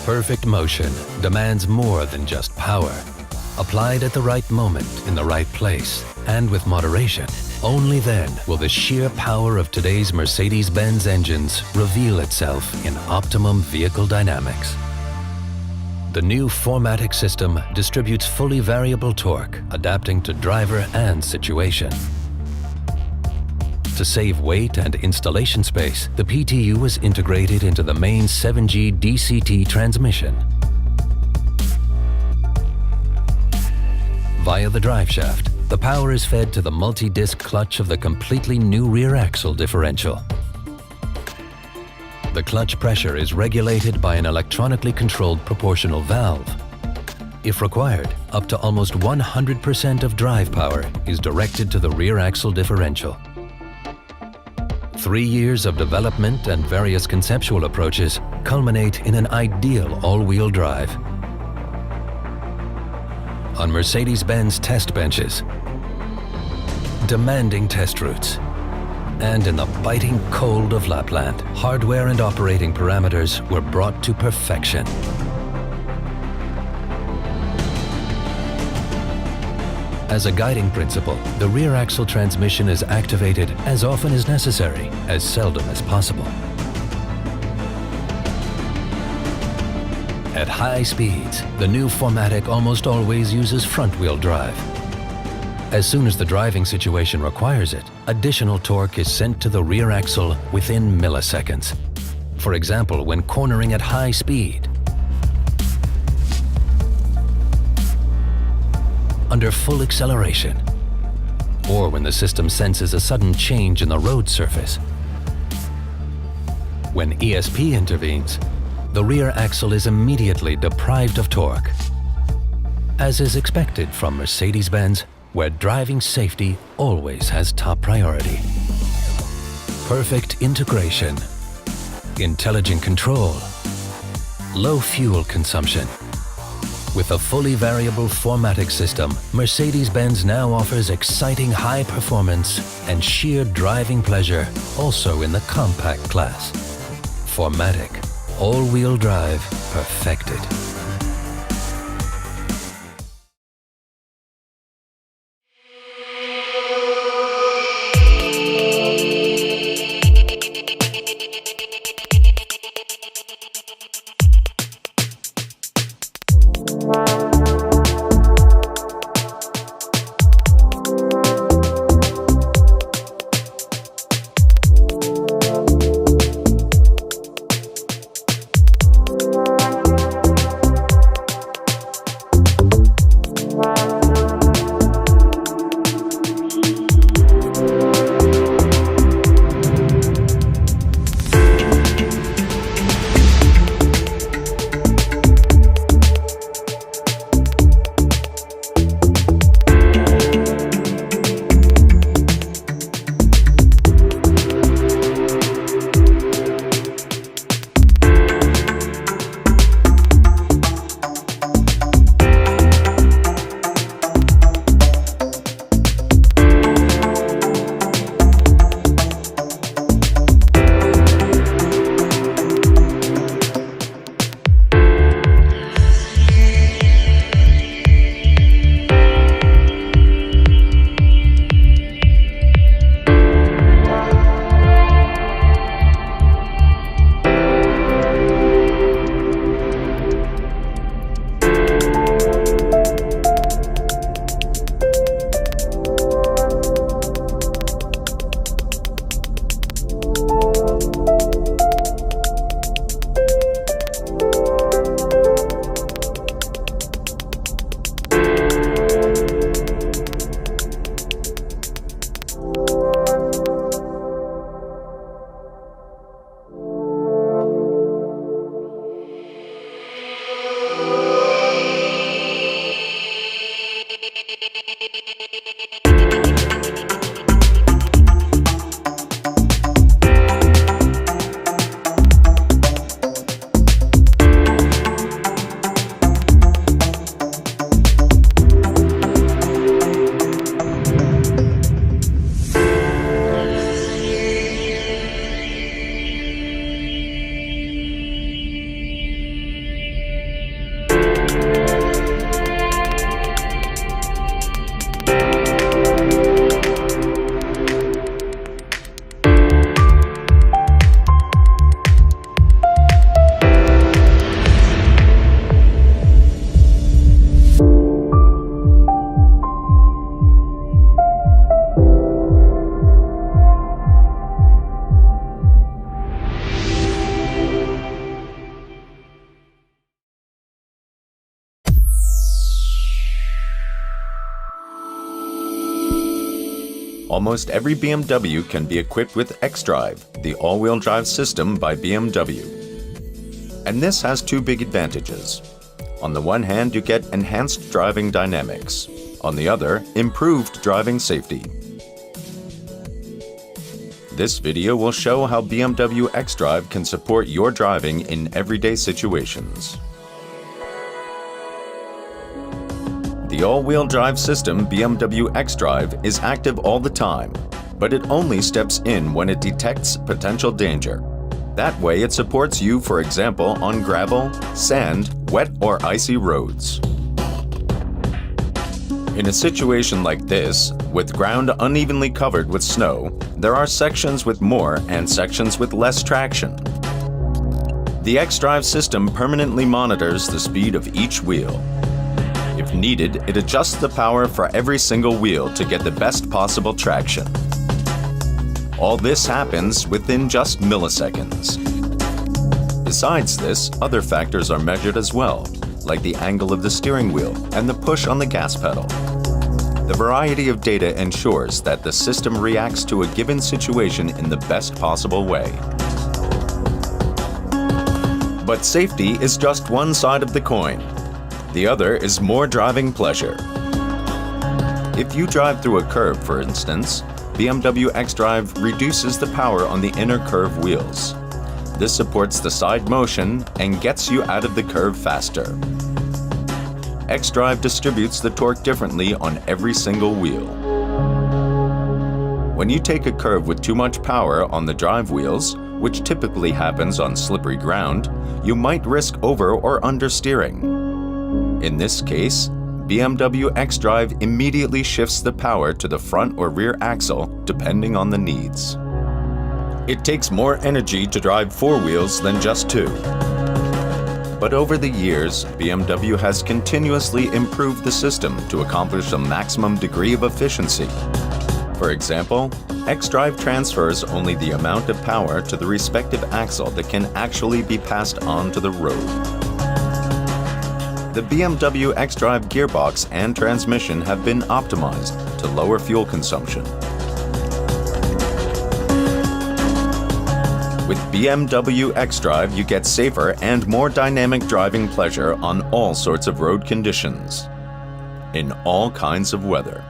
Perfect motion demands more than just power. Applied at the right moment, in the right place, and with moderation, only then will the sheer power of today's Mercedes-Benz engines reveal itself in optimum vehicle dynamics. The new 4MATIC system distributes fully variable torque, adapting to driver and situation. To save weight and installation space, the PTU is integrated into the main 7G DCT transmission. Via the driveshaft, the power is fed to the multi-disc clutch of the completely new rear axle differential. The clutch pressure is regulated by an electronically controlled proportional valve. If required, up to almost 100% of drive power is directed to the rear axle differential. 3 years of development and various conceptual approaches culminate in an ideal all-wheel drive. On Mercedes-Benz test benches, demanding test routes, and in the biting cold of Lapland, hardware and operating parameters were brought to perfection. As a guiding principle, the rear axle transmission is activated as often as necessary, as seldom as possible. At high speeds, the new 4MATIC almost always uses front-wheel drive. As soon as the driving situation requires it, additional torque is sent to the rear axle within milliseconds. For example, when cornering at high speed, under full acceleration, or when the system senses a sudden change in the road surface. When ESP intervenes, the rear axle is immediately deprived of torque, as is expected from Mercedes-Benz, where driving safety always has top priority. Perfect integration, intelligent control, low fuel consumption. With a fully variable 4MATIC system, Mercedes-Benz now offers exciting high performance and sheer driving pleasure also in the compact class. 4MATIC, all-wheel drive perfected. Almost every BMW can be equipped with xDrive, the all-wheel drive system by BMW. And this has two big advantages. On the one hand, you get enhanced driving dynamics. On the other, improved driving safety. This video will show how BMW xDrive can support your driving in everyday situations. The all-wheel drive system BMW xDrive is active all the time, but it only steps in when it detects potential danger. That way it supports you, for example, on gravel, sand, wet or icy roads. In a situation like this, with ground unevenly covered with snow, there are sections with more and sections with less traction. The xDrive system permanently monitors the speed of each wheel. If needed, it adjusts the power for every single wheel to get the best possible traction. All this happens within just milliseconds. Besides this, other factors are measured as well, like the angle of the steering wheel and the push on the gas pedal. The variety of data ensures that the system reacts to a given situation in the best possible way. But safety is just one side of the coin. The other is more driving pleasure. If you drive through a curve, for instance, BMW xDrive reduces the power on the inner curve wheels. This supports the side motion and gets you out of the curve faster. xDrive distributes the torque differently on every single wheel. When you take a curve with too much power on the drive wheels, which typically happens on slippery ground, you might risk over or understeering. In this case, BMW xDrive immediately shifts the power to the front or rear axle depending on the needs. It takes more energy to drive four wheels than just two. But over the years, BMW has continuously improved the system to accomplish a maximum degree of efficiency. For example, xDrive transfers only the amount of power to the respective axle that can actually be passed on to the road. The BMW xDrive gearbox and transmission have been optimized to lower fuel consumption. With BMW xDrive, you get safer and more dynamic driving pleasure on all sorts of road conditions, in all kinds of weather.